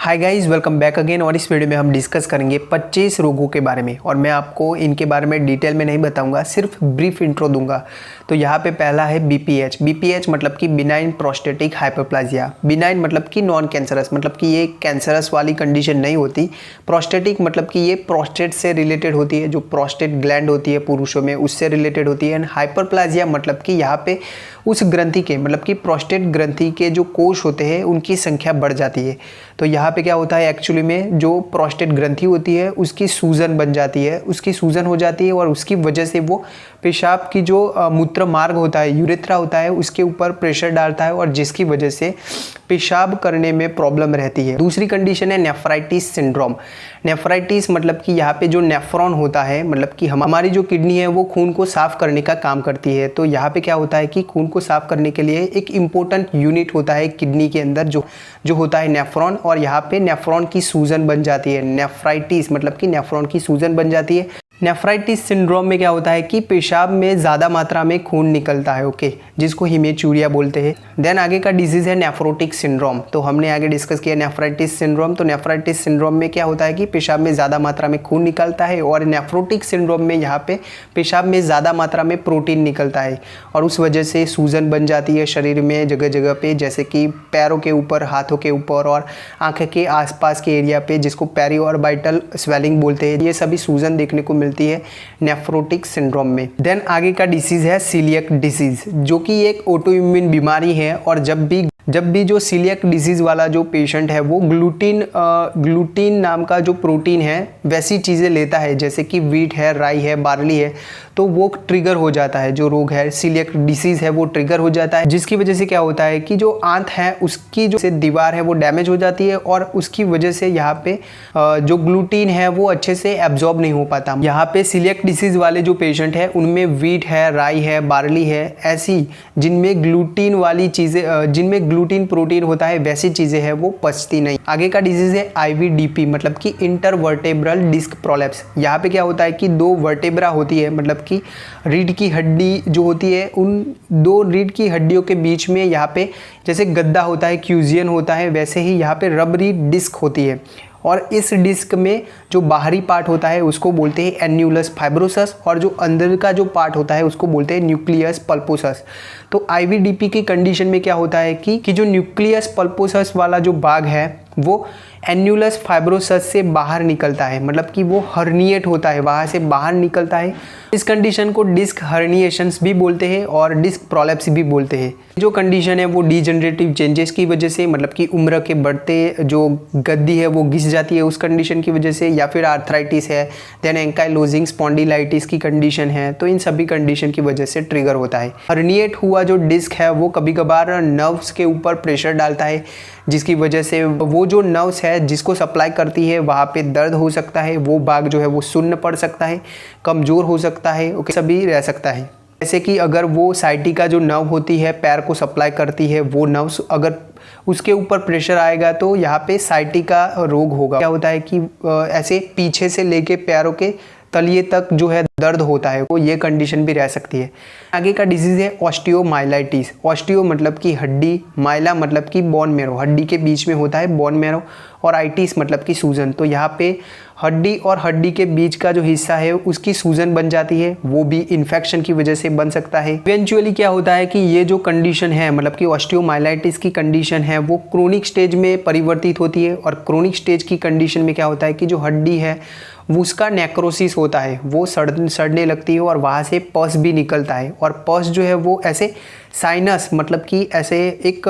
Hi guys, welcome back again. और इस video में हम डिस्कस करेंगे 25 रोगों के बारे में और मैं आपको इनके बारे में डिटेल में नहीं बताऊंगा, सिर्फ ब्रीफ इंट्रो दूंगा। तो यहाँ पे पहला है बीपीएच। बीपीएच मतलब कि बिनाइन प्रोस्टेटिक हाइपरप्लाजिया। बिनाइन मतलब कि नॉन कैंसरस, मतलब कि ये कैंसरस वाली कंडीशन नहीं होती। प्रोस्टेटिक मतलब कि ये प्रोस्टेट से रिलेटेड होती है, जो प्रोस्टेट ग्लैंड होती है पुरुषों में उससे रिलेटेड होती है। एंड हाइपरप्लाजिया मतलब कि यहाँ पे उस ग्रंथि के मतलब कि प्रोस्टेट ग्रंथि के जो कोष होते हैं उनकी संख्या बढ़ जाती है। तो यहाँ पे क्या होता है, एक्चुअली में जो प्रोस्टेट ग्रंथि होती है उसकी सूजन बन जाती है, उसकी सूजन हो जाती है और उसकी वजह से वो पेशाब की जो मूत्र मार्ग होता है, यूरेथ्रा होता है, उसके ऊपर प्रेशर डालता है और जिसकी वजह से पेशाब करने में प्रॉब्लम रहती है। दूसरी कंडीशन है नेफ्राइटिस सिंड्रोम। नेफ्राइटिस मतलब कि यहाँ पे जो नेफ्रॉन होता है, मतलब कि हमारी जो किडनी है वो खून को साफ करने का काम करती है। तो यहाँ पे क्या होता है कि खून को साफ करने के लिए एक इम्पोर्टेंट यूनिट होता है किडनी के अंदर जो होता है नेफ्रॉन, और यहाँ पे नेफ्रॉन की सूजन बन जाती है। नेफ्राइटिस मतलब कि नेफ्रॉन की सूजन बन जाती है। नेफ्राइटिस सिंड्रोम में क्या होता है कि पेशाब में ज़्यादा मात्रा में खून निकलता है, ओके, जिसको हिमेचूरिया बोलते हैं। देन आगे का डिजीज़ है नेफ्रोटिक सिंड्रोम। तो हमने आगे डिस्कस किया नेफ्राइटिस सिंड्रोम। तो नेफ्राइटिस सिंड्रोम में क्या होता है कि पेशाब में ज़्यादा मात्रा में खून निकलता है, और नेफ्रोटिक सिंड्रोम में यहाँ पे पेशाब में ज़्यादा मात्रा में प्रोटीन निकलता है और उस वजह से सूजन बन जाती है शरीर में जगह जगह पे, जैसे कि पैरों के ऊपर, हाथों के ऊपर और आँख के आसपास के एरिया पे, जिसको पेरिऑर्बिटल स्वेलिंग बोलते हैं। ये सभी सूजन देखने को मिलती है नेफ्रोटिक सिंड्रोम में। देन आगे का डिसीज है सीलियक डिसीज, जो कि एक ऑटो इम्यून बीमारी है। और जब भी जो सीलियक डिजीज वाला जो पेशेंट है वो ग्लूटीन नाम का जो प्रोटीन है वैसी चीज़ें लेता है, जैसे कि वीट है, राई है, बार्ली है, तो वो ट्रिगर हो जाता है। जो रोग है सीलियक डिसीज है वो ट्रिगर हो जाता है, जिसकी वजह से क्या होता है कि जो आंत है उसकी जो दीवार है वो डैमेज हो जाती है और उसकी वजह से यहाँ पे जो ग्लूटीन है वो अच्छे से एब्जॉर्ब नहीं हो पाता। यहाँ पे सीलियक डिसीज वाले जो पेशेंट है उनमें वीट है, राई है, बार्ली है, ऐसी जिनमें ग्लूटीन वाली चीज़ें, जिनमें ग्लूटीन प्रोटीन होता है वैसी चीज़ें हैं वो पचती नहीं। आगे का डिजीज़ है आईवीडीपी, मतलब कि इंटरवर्टेब्रल डिस्क प्रोलैप्स। यहाँ पे क्या होता है कि दो वर्टेब्रा होती है, मतलब कि रीढ़ की हड्डी जो होती है, उन दो रीढ़ की हड्डियों के बीच में यहाँ पे जैसे गद्दा होता है, क्यूजियन होता है, वैसे ही यहाँ पे रबरी डिस्क होती है। और इस डिस्क में जो बाहरी पार्ट होता है उसको बोलते हैं एन्यूलस फाइब्रोसस, और जो अंदर का जो पार्ट होता है उसको बोलते हैं न्यूक्लियस पल्पोसस। तो आईवीडीपी की कंडीशन में क्या होता है कि जो न्यूक्लियस पल्पोसस वाला जो भाग है वो एन्यूलस फाइब्रोसस से बाहर निकलता है, मतलब कि वो हर्निएट होता है, वहाँ से बाहर निकलता है। इस कंडीशन को डिस्क हर्निएशंस भी बोलते हैं और डिस्क प्रोलैप्स भी बोलते हैं। जो कंडीशन है वो डीजनरेटिव चेंजेस की वजह से, मतलब कि उम्र के बढ़ते जो गद्दी है वो घिस जाती है उस कंडीशन की वजह से, या फिर आर्थराइटिस है, देन एंकाइलोजिंग स्पॉन्डिलाइटिस की कंडीशन है, तो इन सभी कंडीशन की वजह से ट्रिगर होता है। हर्निएट हुआ जो डिस्क है वो कभी कभार नर्व्स के ऊपर प्रेशर डालता है, जिसकी वजह से वो जो नर्व्स है जिसको सप्लाई करती है वहाँ पे दर्द हो सकता है, वो भाग जो है वो सुन्न पड़ सकता है, कमज़ोर हो सकता है, ओके, सभी रह सकता है। जैसे कि अगर वो साइटिका जो नर्व होती है पैर को सप्लाई करती है, वो नर्व्स अगर उसके ऊपर प्रेशर आएगा तो यहाँ पे साइटिका रोग होगा। क्या होता है कि ऐसे पीछे से लेके पैरों के तलिए तक जो है दर्द होता है, वो ये कंडीशन भी रह सकती है। आगे का डिजीज़ है ऑस्टियोमाइलाइटिस। ऑस्टियो मतलब कि हड्डी, माइला मतलब कि बोन मैरो, हड्डी के बीच में होता है बोन मैरो, और आइटिस मतलब कि सूजन। तो यहाँ पे हड्डी और हड्डी के बीच का जो हिस्सा है उसकी सूजन बन जाती है, वो भी इन्फेक्शन की वजह से बन सकता है। इवेंचुअली क्या होता है कि ये जो कंडीशन है, मतलब कि ऑस्टियोमाइलाइटिस की कंडीशन है, वो क्रोनिक स्टेज में परिवर्तित होती है। और क्रोनिक स्टेज की कंडीशन में क्या होता है कि जो हड्डी है वो उसका नेक्रोसिस होता है, वो सड़ने लगती है और वहाँ से पस भी निकलता है। और पस जो है वो ऐसे साइनस मतलब कि ऐसे एक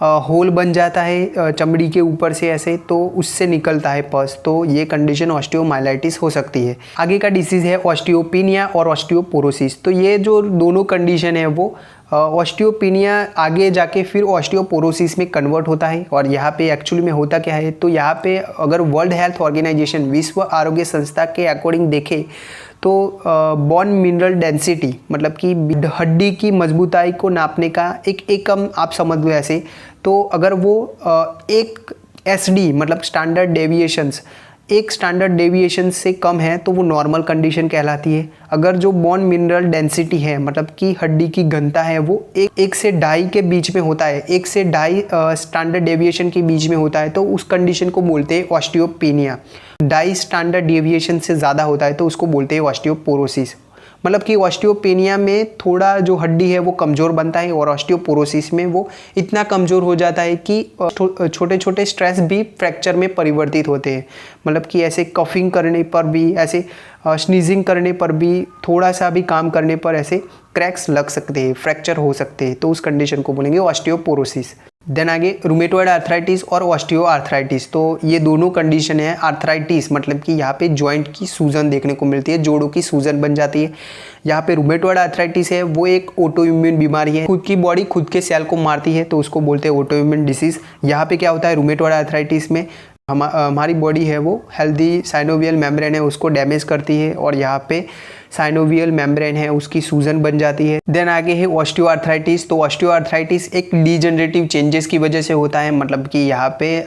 होल बन जाता है चमड़ी के ऊपर से ऐसे, तो उससे निकलता है पस। तो ये कंडीशन ऑस्टियोमाइलाइटिस हो सकती है। आगे का डिसीज़ है ऑस्टियोपिनिया और ऑस्टियोपोरोसिस। तो ये जो दोनों कंडीशन है वो ऑस्टियोपिनिया आगे जाके फिर ऑस्टियोपोरोसिस में कन्वर्ट होता है। और यहाँ पे एक्चुअली में होता क्या है, तो यहाँ पे अगर वर्ल्ड हेल्थ ऑर्गेनाइजेशन, विश्व आरोग्य संस्था के अकॉर्डिंग देखें तो बोन मिनरल डेंसिटी मतलब कि हड्डी की मजबूताई को नापने का एक एकम आप समझ लो ऐसे, तो अगर वो एक एसडी मतलब स्टैंडर्ड डेविएशंस एक स्टैंडर्ड डेविएशन से कम है तो वो नॉर्मल कंडीशन कहलाती है। अगर जो बोन मिनरल डेंसिटी है मतलब कि हड्डी की घनता है वो एक से 2.5 के बीच में होता है, 1 से 2.5 स्टैंडर्ड डेविएशन के बीच में होता है तो उस कंडीशन को बोलते हैं ऑस्टियोपेनिया। 2.5 स्टैंडर्ड डेविएशन से ज़्यादा होता है तो उसको बोलते हैं ऑस्टियोपोरोसिस। मतलब कि ऑस्टियोपेनिया में थोड़ा जो हड्डी है वो कमज़ोर बनता है और ऑस्टियोपोरोसिस में वो इतना कमज़ोर हो जाता है कि छोटे छोटे स्ट्रेस भी फ्रैक्चर में परिवर्तित होते हैं। मतलब कि ऐसे कफिंग करने पर भी, ऐसे स्नीजिंग करने पर भी, थोड़ा सा भी काम करने पर ऐसे क्रैक्स लग सकते हैं, फ्रैक्चर हो सकते हैं, तो उस कंडीशन को बोलेंगे ऑस्टियोपोरोसिस। देन आगे रूमेटॉइड आर्थराइटिस और ऑस्टियो आर्थराइटिस। तो ये दोनों कंडीशन है। आर्थराइटिस मतलब कि यहाँ पे जॉइंट की सूजन देखने को मिलती है, जोड़ों की सूजन बन जाती है। यहाँ पे रूमेटॉइड आर्थराइटिस है वो एक ऑटो इम्यून बीमारी है, खुद की बॉडी खुद के सेल को मारती है तो उसको बोलते हैं ऑटो इम्यून डिसीज। यहाँ पे क्या होता है रूमेटॉइड आर्थराइटिस में हमारी बॉडी है वो हेल्दी साइनोवियल मेम्ब्रेन है उसको डैमेज करती है और यहाँ पे साइनोवियल मेम्ब्रेन है उसकी सूजन बन जाती है। देन आगे है ऑस्टियोआर्थराइटिस। तो ऑस्टियोआर्थराइटिस एक डीजनरेटिव चेंजेस की वजह से होता है, मतलब कि यहाँ पे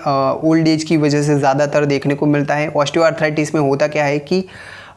ओल्ड एज की वजह से ज़्यादातर देखने को मिलता है। ऑस्टियोआर्थराइटिस में होता क्या है कि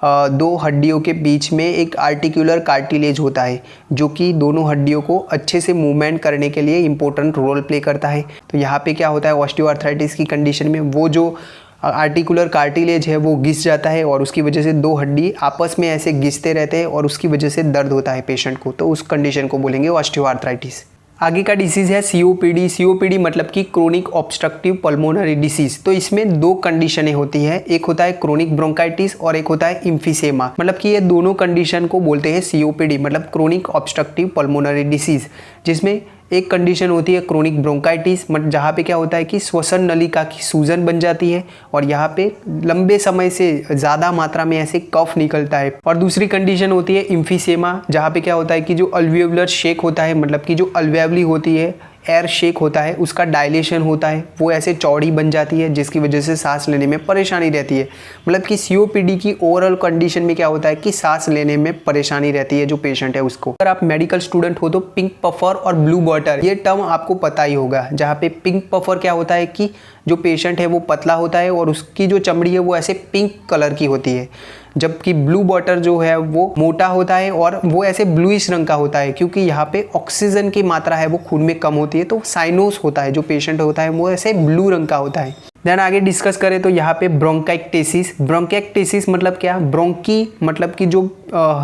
दो हड्डियों के बीच में एक आर्टिकुलर कार्टिलेज होता है जो कि दोनों हड्डियों को अच्छे से मूवमेंट करने के लिए इंपॉर्टेंट रोल प्ले करता है। तो यहाँ पे क्या होता है ऑस्टियोआर्थराइटिस की कंडीशन में वो जो आर्टिकुलर कार्टिलेज है वो घिस जाता है और उसकी वजह से दो हड्डी आपस में ऐसे घिसते रहते हैं और उसकी वजह से दर्द होता है पेशेंट को, तो उस कंडीशन को बोलेंगे ऑस्टियोआर्थराइटिस। आगे का डिसीज़ है सीओपीडी। सीओपीडी मतलब कि क्रोनिक ऑब्स्ट्रक्टिव पल्मोनरी डिसीज। तो इसमें दो कंडीशनें होती हैं, एक होता है क्रोनिक ब्रोंकाइटिस और एक होता है इम्फीसेमा। मतलब कि ये दोनों कंडीशन को बोलते हैं सीओपीडी मतलब क्रोनिक ऑब्स्ट्रक्टिव पल्मोनरी डिसीज, जिसमें एक कंडीशन होती है क्रोनिक ब्रोंकाइटिस मतलब जहाँ पे क्या होता है कि श्वसन नलिका की सूजन बन जाती है और यहाँ पे लंबे समय से ज़्यादा मात्रा में ऐसे कफ निकलता है। और दूसरी कंडीशन होती है इम्फीसेमा जहाँ पे क्या होता है कि जो अल्वियोलर शेक होता है, मतलब कि जो अल्वेवली होती है, एयर शेक होता है, उसका डायलेशन होता है, वो ऐसे चौड़ी बन जाती है जिसकी वजह से सांस लेने में परेशानी रहती है। मतलब कि सीओपीडी की ओवरऑल कंडीशन में क्या होता है कि सांस लेने में परेशानी रहती है जो पेशेंट है उसको। अगर आप मेडिकल स्टूडेंट हो तो पिंक पफर और ब्लू बॉटर ये टर्म आपको पता ही होगा। जहाँ पे पिंक पफर क्या होता है कि जो पेशेंट है वो पतला होता है और उसकी जो चमड़ी है वो ऐसे पिंक कलर की होती है, जबकि ब्लू बॉटर जो है वो मोटा होता है और वो ऐसे ब्लूइश रंग का होता है क्योंकि यहाँ पे ऑक्सीजन की मात्रा है वो खून में कम होती है, तो साइनोस होता है जो पेशेंट होता है वो ऐसे ब्लू रंग का होता है। देन आगे डिस्कस करें तो यहाँ पे ब्रोंकाइक्टेसिस। ब्रोंकाइक्टेसिस मतलब क्या, ब्रोंकी मतलब कि जो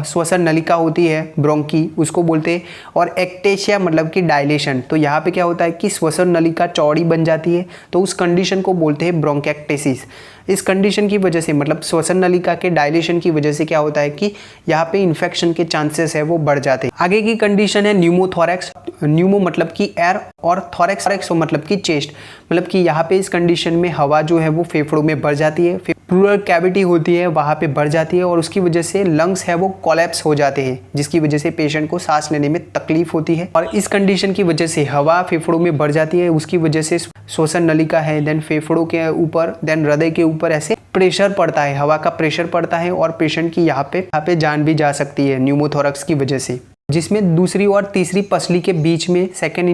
श्वसन नलिका होती है ब्रोंकी उसको बोलते हैं, और एक्टेशिया मतलब कि डायलेशन। तो यहाँ पे क्या होता है कि श्वसन नलिका चौड़ी बन जाती है तो उस कंडीशन को बोलते हैं ब्रोंकाइक्टेसिस। इस कंडीशन की वजह से मतलब श्वसन नलिका के डायलेशन की वजह से क्या होता है कि यहाँ पे इन्फेक्शन के चांसेस है वो बढ़ जाते हैं। आगे की कंडीशन है न्यूमोथोरैक्स। न्यूमो मतलब कि एयर और थोरैक्स मतलब कि चेस्ट। मतलब कि यहाँ पे इस कंडीशन में हवा जो है वो फेफड़ों में बढ़ जाती है, प्लूरल कैविटी होती है वहाँ पे बढ़ जाती है और उसकी वजह से लंग्स है वो कोलैप्स हो जाते हैं जिसकी वजह से पेशेंट को सांस लेने में तकलीफ होती है। और इस कंडीशन की वजह से हवा फेफड़ों में बढ़ जाती है, उसकी वजह से श्वसन नलिका है देन फेफड़ों के ऊपर देन हृदय के ऊपर ऐसे प्रेशर पड़ता है, हवा का प्रेशर पड़ता है और पेशेंट की यहाँ पे जान भी जा सकती है न्यूमोथोरैक्स की वजह से, जिसमें दूसरी और तीसरी पसली के बीच में सेकेंड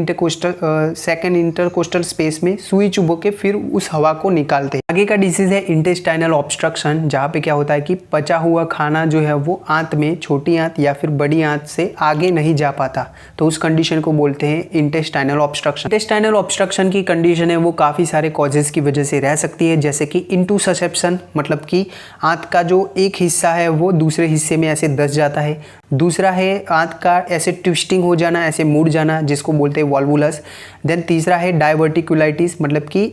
इंटरकोस्टल स्पेस में सुई चुभो के फिर उस हवा को निकालते हैं। आगे का डिसीज है इंटेस्टाइनल ऑब्स्ट्रक्शन, जहाँ पे क्या होता है कि पचा हुआ खाना जो है वो आंत में, छोटी आंत या फिर बड़ी आंत से आगे नहीं जा पाता, तो उस कंडीशन को बोलते हैं इंटेस्टाइनल ऑब्स्ट्रक्शन। इंटेस्टाइनल ऑब्स्ट्रक्शन की कंडीशन है वो काफ़ी सारे कॉजेज की वजह से रह सकती है, जैसे कि इंटूससेप्शन मतलब कि आंत का जो एक हिस्सा है वो दूसरे हिस्से में ऐसे दस जाता है। दूसरा है आंत का ऐसे ट्विस्टिंग हो जाना, ऐसे मुड़ जाना, जिसको बोलते हैं वॉल्वुलस। देन तीसरा है डायवर्टिकुलाइटिस मतलब कि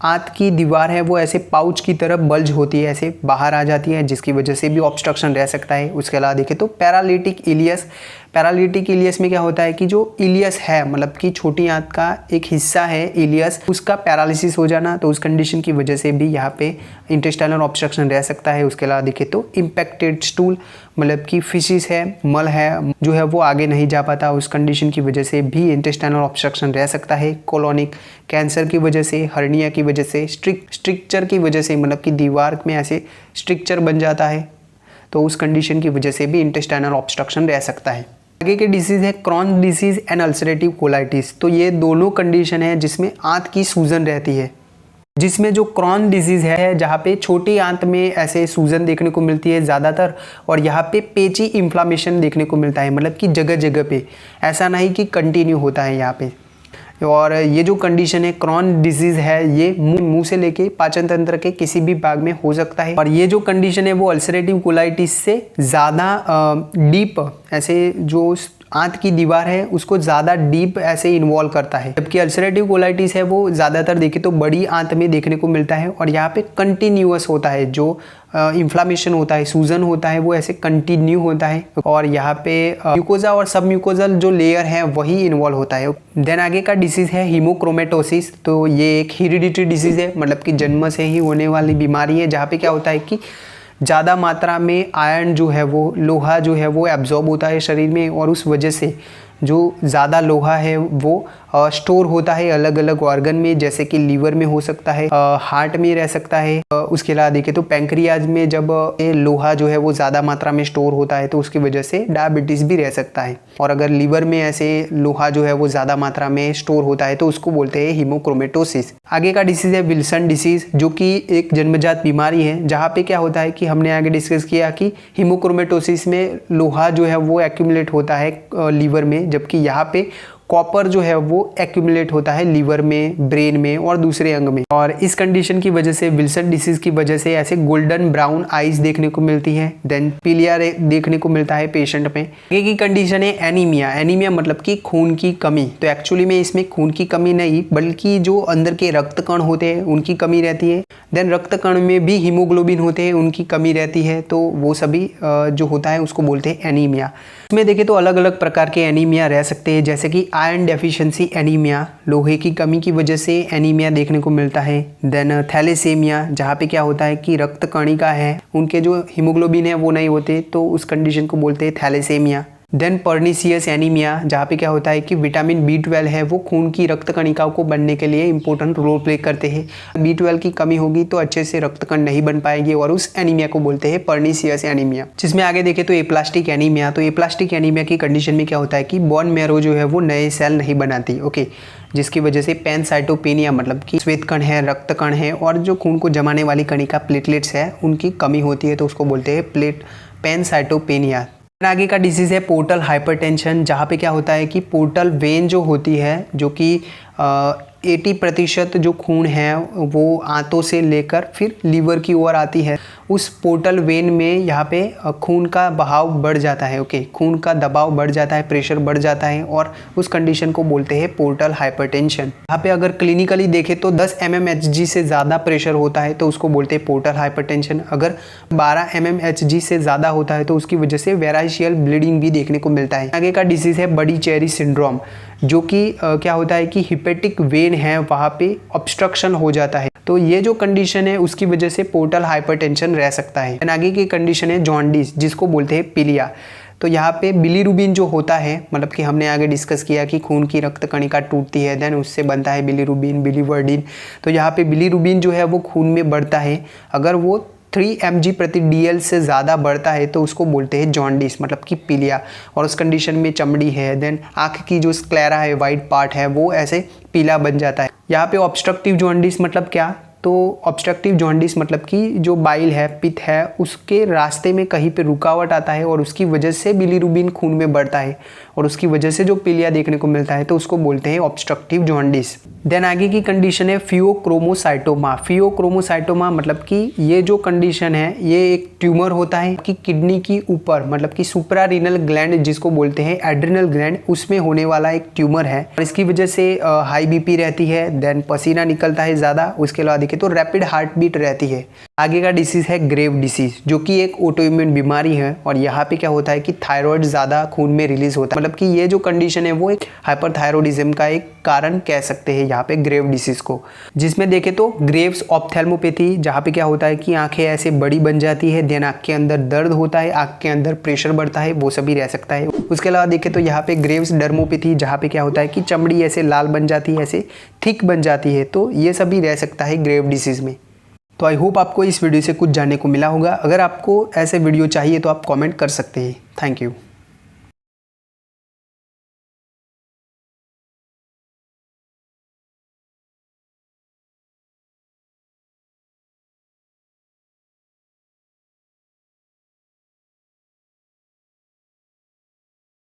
आंत की दीवार है वो ऐसे पाउच की तरह बल्ज होती है, ऐसे बाहर आ जाती है, जिसकी वजह से भी ऑब्स्ट्रक्शन रह सकता है। उसके अलावा देखें तो पैरालिटिक इलियस। पैरालिटिक इलियस में क्या होता है कि जो इलियस है मतलब कि छोटी आंत का एक हिस्सा है इलियस, उसका पैरालिसिस हो जाना, तो उस कंडीशन की वजह से भी यहाँ पे इंटेस्टाइनल ऑब्स्ट्रक्शन रह सकता है। उसके अलावा देखें तो इम्पैक्टेड स्टूल मतलब कि फिशिस है, मल है जो है वो आगे नहीं जा पाता, उस कंडीशन की वजह से भी इंटेस्टाइनल ऑब्स्ट्रक्शन रह सकता है। कोलोनिक कैंसर की वजह से, हर्निया की वजह से, स्ट्रिक्चर की वजह से मतलब कि दीवार में ऐसे स्ट्रिक्चर बन जाता है, तो उस कंडीशन की वजह से भी इंटेस्टाइनल ऑब्स्ट्रक्शन रह सकता है। आगे के डिसीज़ है Crohn disease and ulcerative colitis. तो ये दोनों कंडीशन है जिसमें आंत की सूजन रहती है, जिसमें जो क्रॉन डिजीज़ है जहाँ पे छोटी आंत में ऐसे सूजन देखने को मिलती है ज़्यादातर, और यहाँ पे पेची इन्फ्लामेशन देखने को मिलता है, मतलब कि जगह जगह पे, ऐसा नहीं कि कंटिन्यू होता है यहाँ पे। और ये जो कंडीशन है क्रॉन डिजीज़ है, ये मुंह से लेके पाचन तंत्र के किसी भी भाग में हो सकता है। और ये जो कंडीशन है वो अल्सरेटिव कोलाइटिस से ज़्यादा डीप, ऐसे जो आंत की दीवार है उसको ज़्यादा डीप ऐसे इन्वॉल्व करता है, जबकि अल्सरेटिव कोलाइटिस है वो ज़्यादातर देखें तो बड़ी आंत में देखने को मिलता है, और यहाँ पे कंटिन्यूअस होता है, जो इन्फ्लामेशन होता है, सूजन होता है, वो ऐसे कंटिन्यू होता है, और यहाँ पे म्यूकोजा और सब म्यूकोजल जो लेयर है वही इन्वॉल्व होता है। देन आगे का डिसीज़ है हीमोक्रोमेटोसिस। तो ये एक हेरिडिटरी डिसीज़ है, मतलब कि जन्म से ही होने वाली बीमारी है, जहाँ पे क्या होता है कि ज़्यादा मात्रा में आयरन जो है वो, लोहा जो है वो एब्जॉर्ब होता है शरीर में, और उस वजह से जो ज़्यादा लोहा है वो स्टोर होता है अलग अलग ऑर्गन में, जैसे कि लीवर में हो सकता है, हार्ट में रह सकता है। उसके अलावा देखें तो पैंक्रियाज में जब ये लोहा जो है वो ज़्यादा मात्रा में स्टोर होता है तो उसकी वजह से डायबिटीज़ भी रह सकता है। और अगर लीवर में ऐसे लोहा जो है वो ज़्यादा मात्रा में स्टोर होता है तो उसको बोलते हैं हीमोक्रोमेटोसिस। आगे का डिसीज़ है विल्सन डिसीज़, जो कि एक जन्मजात बीमारी है, जहाँ पे क्या होता है कि हमने आगे डिस्कस किया कि हीमोक्रोमेटोसिस में लोहा जो है वो एक्यूमुलेट होता है लीवर में, जबकि यहाँ पे कॉपर जो है वो एक्यूमुलेट होता है लीवर में, ब्रेन में और दूसरे अंग में। और इस कंडीशन की वजह से, विल्सन डिसीज की वजह से ऐसे गोल्डन ब्राउन आइज देखने को मिलती है, देन पीलिया देखने को मिलता है पेशेंट में। आगे की कंडीशन है एनीमिया। एनीमिया मतलब कि खून की कमी। तो एक्चुअली में इसमें खून की कमी नहीं, बल्कि जो अंदर के रक्त कण होते हैं उनकी कमी रहती है। देन रक्त कण में भी हीमोग्लोबिन होते हैं, उनकी कमी रहती है, तो वो सभी जो होता है उसको बोलते हैं एनीमिया। इसमें देखें तो अलग अलग प्रकार के एनीमिया रह सकते हैं, जैसे कि आयरन डेफिशिएंसी एनीमिया, लोहे की कमी की वजह से एनीमिया देखने को मिलता है। देन थैलेसेमिया, जहाँ पे क्या होता है कि रक्त कणिका है, उनके जो हीमोग्लोबिन है वो नहीं होते, तो उस कंडीशन को बोलते हैं थैलेसेमिया। देन पर्नीशियस एनीमिया, जहाँ पे क्या होता है कि विटामिन B12 है वो खून की रक्त कणिकाओं को बनने के लिए इंपॉर्टेंट रोल प्ले करते हैं। B12 की कमी होगी तो अच्छे से रक्त कण नहीं बन पाएगी, और उस एनीमिया को बोलते हैं पर्नीशियस एनीमिया। जिसमें आगे देखें तो एप्लास्टिक एनीमिया। तो एप्लास्टिक एनीमिया की कंडीशन में क्या होता है कि बोन मैरो जो है वो नए सेल नहीं बनाती, ओके, जिसकी वजह से पैनसाइटोपेनिया, मतलब कि श्वेत कण है, रक्त कण है, और जो खून को जमाने वाली कणिका प्लेटलेट्स है उनकी कमी होती है, तो उसको बोलते हैं पैनसाइटोपेनिया। आगे का डिसीज़ है पोर्टल हाइपरटेंशन, जहाँ पे क्या होता है कि पोर्टल वेन जो होती है, जो कि 80% जो खून है वो आंतों से लेकर फिर लीवर की ओर आती है, उस पोर्टल वेन में यहाँ पे खून का बहाव बढ़ जाता है, ओके, खून का दबाव बढ़ जाता है, प्रेशर बढ़ जाता है, और उस कंडीशन को बोलते हैं पोर्टल हाइपरटेंशन। यहाँ पे अगर क्लिनिकली देखें तो 10 mmHg से ज़्यादा प्रेशर होता है तो उसको बोलते हैं पोर्टल हाइपरटेंशन। अगर 12 mmHg से ज़्यादा होता है तो उसकी वजह से वेराइशियल ब्लीडिंग भी देखने को मिलता है। आगे का डिसीज़ है बडी चेरी सिंड्रोम, जो कि क्या होता है कि हिपेटिक वेन है वहाँ पे ऑब्स्ट्रक्शन हो जाता है, तो ये जो कंडीशन है उसकी वजह से पोर्टल हाइपरटेंशन रह सकता है। आगे की कंडीशन है जॉन्डिस, जिसको बोलते हैं पीलिया। तो यहाँ पे बिलीरुबिन जो होता है, मतलब कि हमने आगे डिस्कस किया कि खून की रक्त कणिका टूटती है, देन उससे बनता है बिलीरुबिन, बिलीवर्डिन। तो यहाँ पे बिलीरुबिन जो है वो खून में बढ़ता है, अगर वो 3 mg/dl से ज़्यादा बढ़ता है तो उसको बोलते हैं जॉन्डिस, मतलब कि पीलिया। और उस कंडीशन में चमड़ी है, देन आँख की जो स्क्लेरा है, वाइट पार्ट है, वो ऐसे पीला बन जाता है। यहाँ पे ऑब्स्ट्रक्टिव जॉन्डिस मतलब क्या, तो ऑब्स्ट्रक्टिव जॉन्डिस मतलब कि जो बाइल है, पित्त है, उसके रास्ते में कहीं पे रुकावट आता है और उसकी वजह से बिलीरुबिन खून में बढ़ता है और उसकी वजह से जो पीलिया देखने को मिलता है, तो उसको बोलते हैं ऑब्स्ट्रक्टिव जॉन्डिस। देन आगे की कंडीशन है फियोक्रोमोसाइटोमा। फियोक्रोमोसाइटोमा मतलब कि ये जो कंडीशन है ये एक ट्यूमर होता है कि किडनी की ऊपर, मतलब कि सुप्रारीनल ग्लैंड जिसको बोलते हैं एड्रिनल ग्लैंड, उसमें होने वाला एक ट्यूमर है और इसकी वजह से हाई बीपी रहती है, देन पसीना निकलता है ज़्यादा, उसके अलावा देखें तो रैपिड हार्ट बीट रहती है। आगे का डिसीज़ है ग्रेव डिसीज़, जो कि एक ऑटोइम्यून बीमारी है और यहाँ पे क्या होता है कि थायराइड ज़्यादा खून में रिलीज होता है, मतलब कि ये जो कंडीशन है वो एक हाइपरथायरॉइडिज्म का एक कारण कह सकते हैं यहाँ पे ग्रेव डिसीज़ को। जिसमें देखें तो ग्रेव्स ऑप्थेल्मोपैथी, जहाँ पे क्या होता है कि आंखें ऐसे बड़ी बन जाती है, देन आँख के अंदर दर्द होता है, आँख के अंदर प्रेशर बढ़ता है, वो सभी रह सकता है। उसके अलावा देखें तो यहाँ पे ग्रेव्स डर्मोपैथी, जहाँ पे क्या होता है कि चमड़ी ऐसे लाल बन जाती है, ऐसे थिक बन जाती है, तो ये सभी रह सकता है ग्रेव डिसीज़ में। तो आई होप आपको इस वीडियो से कुछ जानने को मिला होगा। अगर आपको ऐसे वीडियो चाहिए तो आप कमेंट कर सकते हैं। Thank you.